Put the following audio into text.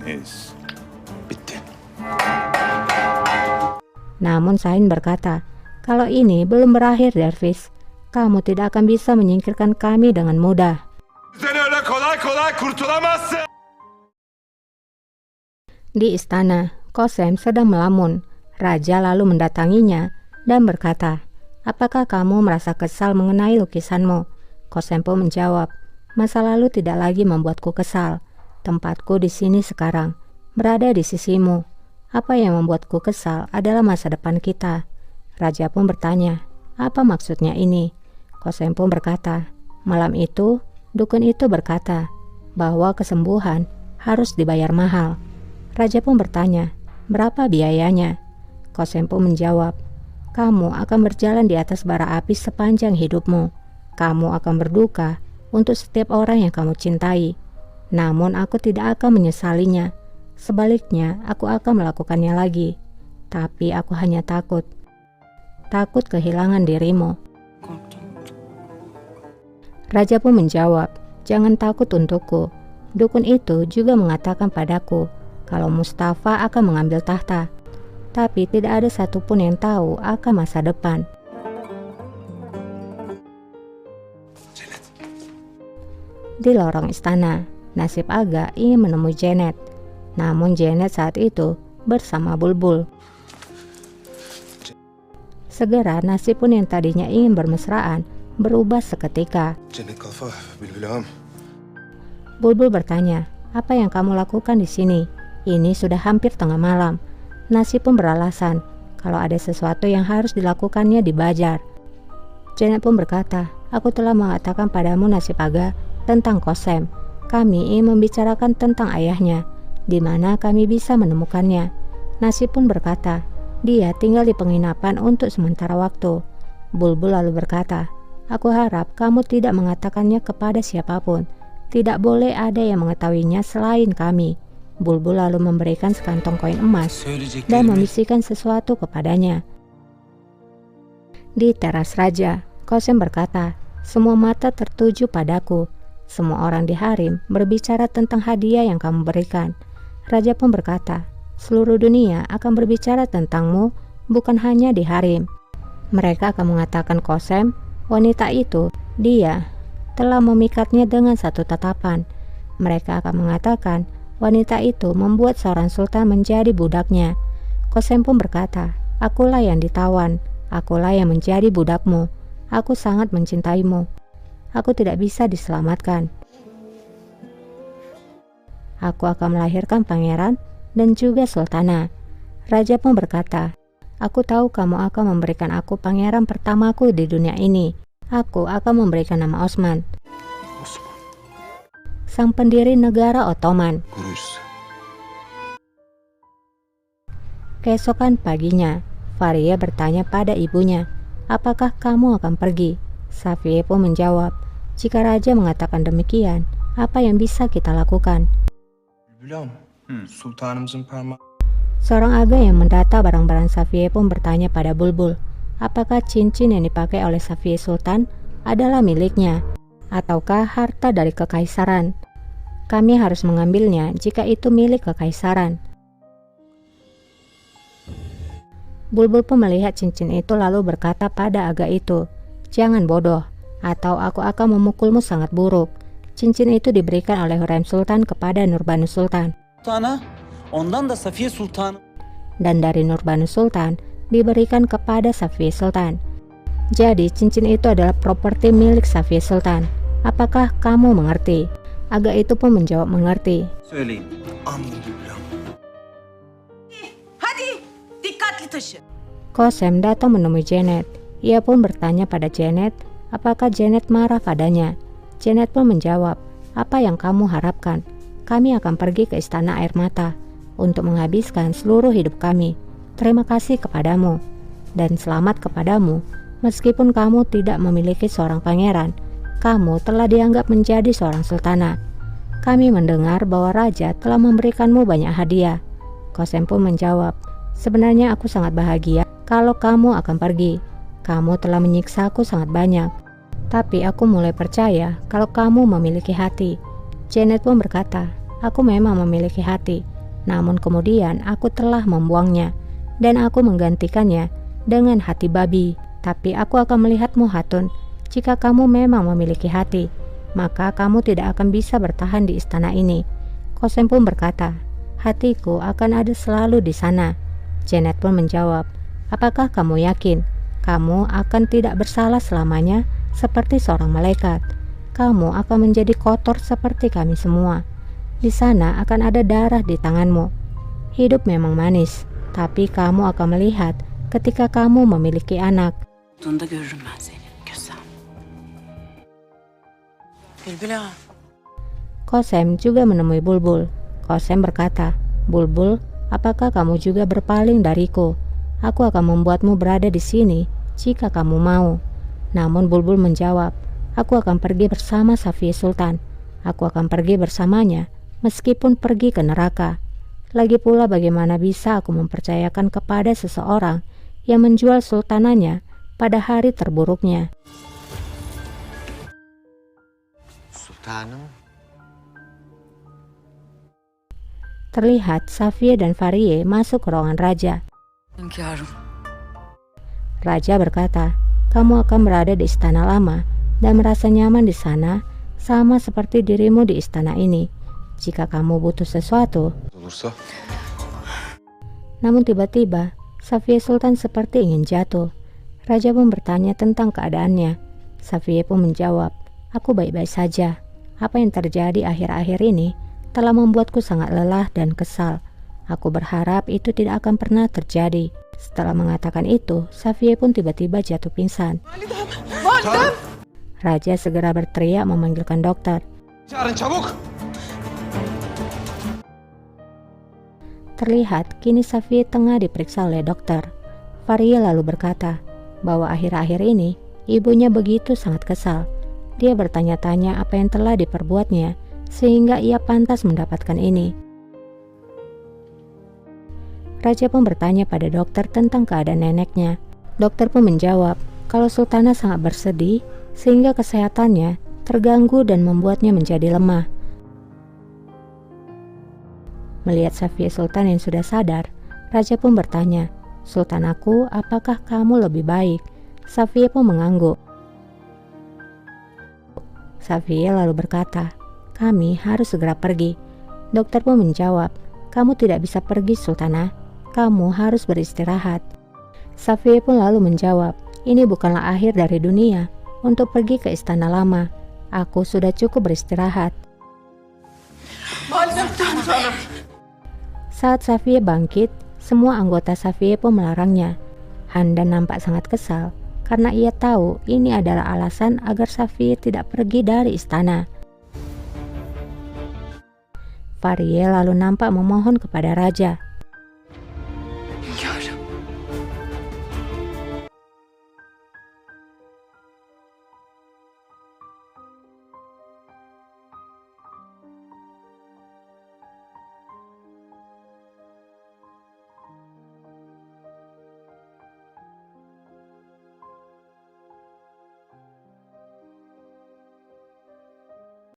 Yes. Bitti. Namun Sain berkata, kalau ini belum berakhir Dervish, kamu tidak akan bisa menyingkirkan kami dengan mudah. Sen öyle kolay kolay kurtulamazsın. Di istana, Qasem sedang melamun. Raja lalu mendatanginya dan berkata, apakah kamu merasa kesal mengenai lukisanmu? Qasem pun menjawab, masa lalu tidak lagi membuatku kesal. Tempatku di sini sekarang, berada di sisimu. Apa yang membuatku kesal adalah masa depan kita. Raja pun bertanya, apa maksudnya ini? Qasem pun berkata, malam itu, dukun itu berkata bahwa kesembuhan harus dibayar mahal. Raja pun bertanya, berapa biayanya? Qasem pun menjawab, kamu akan berjalan di atas bara api sepanjang hidupmu. Kamu akan berduka untuk setiap orang yang kamu cintai. Namun aku tidak akan menyesalinya. Sebaliknya, aku akan melakukannya lagi. Tapi aku hanya takut kehilangan dirimu. Raja pun menjawab, jangan takut untukku. Dukun itu juga mengatakan padaku kalau Mustafa akan mengambil tahta. Tapi tidak ada satupun yang tahu akan masa depan. Di lorong istana, Nasib Aga ingin menemui Janet. Namun Janet saat itu bersama Bulbul. Segera Nasib pun yang tadinya ingin bermesraan berubah seketika. Bulbul bertanya, apa yang kamu lakukan di sini? Ini sudah hampir tengah malam. Nasib pun beralasan kalau ada sesuatu yang harus dilakukannya di Bajar. Janet pun berkata, aku telah mengatakan padamu Nasib Aga tentang Qasem. Kami ingin membicarakan tentang ayahnya, di mana kami bisa menemukannya. Nasib pun berkata, dia tinggal di penginapan untuk sementara waktu. Bulbul lalu berkata, aku harap kamu tidak mengatakannya kepada siapapun. Tidak boleh ada yang mengetahuinya selain kami. Bulbul lalu memberikan sekantong koin emas dan membisikkan sesuatu kepadanya. Di teras raja, Qasem berkata, semua mata tertuju padaku. Semua orang di harem berbicara tentang hadiah yang kamu berikan. Raja pun berkata, seluruh dunia akan berbicara tentangmu, bukan hanya di harem. Mereka akan mengatakan Qasem, wanita itu, dia telah memikatnya dengan satu tatapan. Mereka akan mengatakan, wanita itu membuat seorang sultan menjadi budaknya. Qasem pun berkata, akulah yang ditawan, akulah yang menjadi budakmu. Aku sangat mencintaimu. Aku tidak bisa diselamatkan. Aku akan melahirkan pangeran dan juga sultana. Raja pun berkata, aku tahu kamu akan memberikan aku pangeran pertamaku di dunia ini. Aku akan memberikan nama Osman, sang pendiri negara Ottoman. Keesokan paginya, Faria bertanya pada ibunya, apakah kamu akan pergi? Safiye pun menjawab, jika raja mengatakan demikian, apa yang bisa kita lakukan? Seorang aga yang mendata barang-barang Safiye pun bertanya pada Bulbul, apakah cincin yang dipakai oleh Safiye Sultan adalah miliknya, ataukah harta dari kekaisaran? Kami harus mengambilnya jika itu milik kekaisaran. Bulbul pun melihat cincin itu lalu berkata pada aga itu, jangan bodoh, atau aku akan memukulmu sangat buruk. Cincin itu diberikan oleh Hürrem Sultan kepada Nurbanu Sultan. Dan dari Nurbanu Sultan diberikan kepada Safiye Sultan. Jadi cincin itu adalah properti milik Safiye Sultan. Apakah kamu mengerti? Aga itu pun menjawab mengerti. Qasem datang menemui Janet. Ia pun bertanya pada Janet, apakah Janet marah padanya. Janet pun menjawab, apa yang kamu harapkan? Kami akan pergi ke istana air mata untuk menghabiskan seluruh hidup kami. Terima kasih kepadamu dan selamat kepadamu. Meskipun kamu tidak memiliki seorang pangeran, kamu telah dianggap menjadi seorang sultana. Kami mendengar bahwa raja telah memberikanmu banyak hadiah. Qasem pun menjawab, sebenarnya aku sangat bahagia kalau kamu akan pergi. Kamu telah menyiksa aku sangat banyak, tapi aku mulai percaya kalau kamu memiliki hati. Janet pun berkata, aku memang memiliki hati, Namun kemudian aku telah membuangnya, dan aku menggantikannya dengan hati babi. Tapi aku akan melihatmu, Hatun. Jika kamu memang memiliki hati, maka kamu tidak akan bisa bertahan di istana ini. Kosem pun berkata, hatiku akan ada selalu di sana. Janet pun menjawab, apakah kamu yakin kamu akan tidak bersalah selamanya seperti seorang malaikat? Kamu akan menjadi kotor seperti kami semua. Di sana akan ada darah di tanganmu. Hidup memang manis, tapi kamu akan melihat ketika kamu memiliki anak. Bunda görürüm ben seni. Kösem. Bülbül ağa. Kosem juga menemui Bulbul. Kosem berkata, Bulbul, apakah kamu juga berpaling dariku? Aku akan membuatmu berada di sini jika kamu mau. Namun Bulbul menjawab, aku akan pergi bersama Safiye Sultan. Aku akan pergi bersamanya, meskipun pergi ke neraka. Lagi pula bagaimana bisa aku mempercayakan kepada seseorang yang menjual sultanannya pada hari terburuknya? Sultanım. Terlihat Safiye dan Fariye masuk ke ruangan raja. Hünkârım. Raja berkata, kamu akan berada di istana lama dan merasa nyaman di sana sama seperti dirimu di istana ini. Jika kamu butuh sesuatu. Olursa. Namun tiba-tiba Safiye Sultan seperti ingin jatuh. Raja pun bertanya tentang keadaannya. Safiye pun menjawab, aku baik-baik saja. Apa yang terjadi akhir-akhir ini telah membuatku sangat lelah dan kesal. Aku berharap itu tidak akan pernah terjadi. Setelah mengatakan itu, Safiye pun tiba-tiba jatuh pingsan. Raja segera berteriak memanggilkan dokter. Çağırın çabuk. Terlihat kini Safiye tengah diperiksa oleh dokter. Fariye lalu berkata bahwa akhir-akhir ini ibunya begitu sangat kesal. Dia bertanya-tanya apa yang telah diperbuatnya sehingga ia pantas mendapatkan ini. Raja pun bertanya pada dokter tentang keadaan neneknya. Dokter pun menjawab kalau Sultana sangat bersedih sehingga kesehatannya terganggu dan membuatnya menjadi lemah. Melihat Safiye Sultan yang sudah sadar, Raja pun bertanya, Sultanaku, apakah kamu lebih baik? Safiye pun mengangguk. Safiye lalu berkata, kami harus segera pergi. Dokter pun menjawab, kamu tidak bisa pergi, Sultana. Kamu harus beristirahat. Safiye pun lalu menjawab, ini bukanlah akhir dari dunia untuk pergi ke istana lama. Aku sudah cukup beristirahat. Saat Safiye bangkit, semua anggota Safiye pun melarangnya. Handan nampak sangat kesal karena ia tahu ini adalah alasan agar Safiye tidak pergi dari istana. Fariye lalu nampak memohon kepada raja.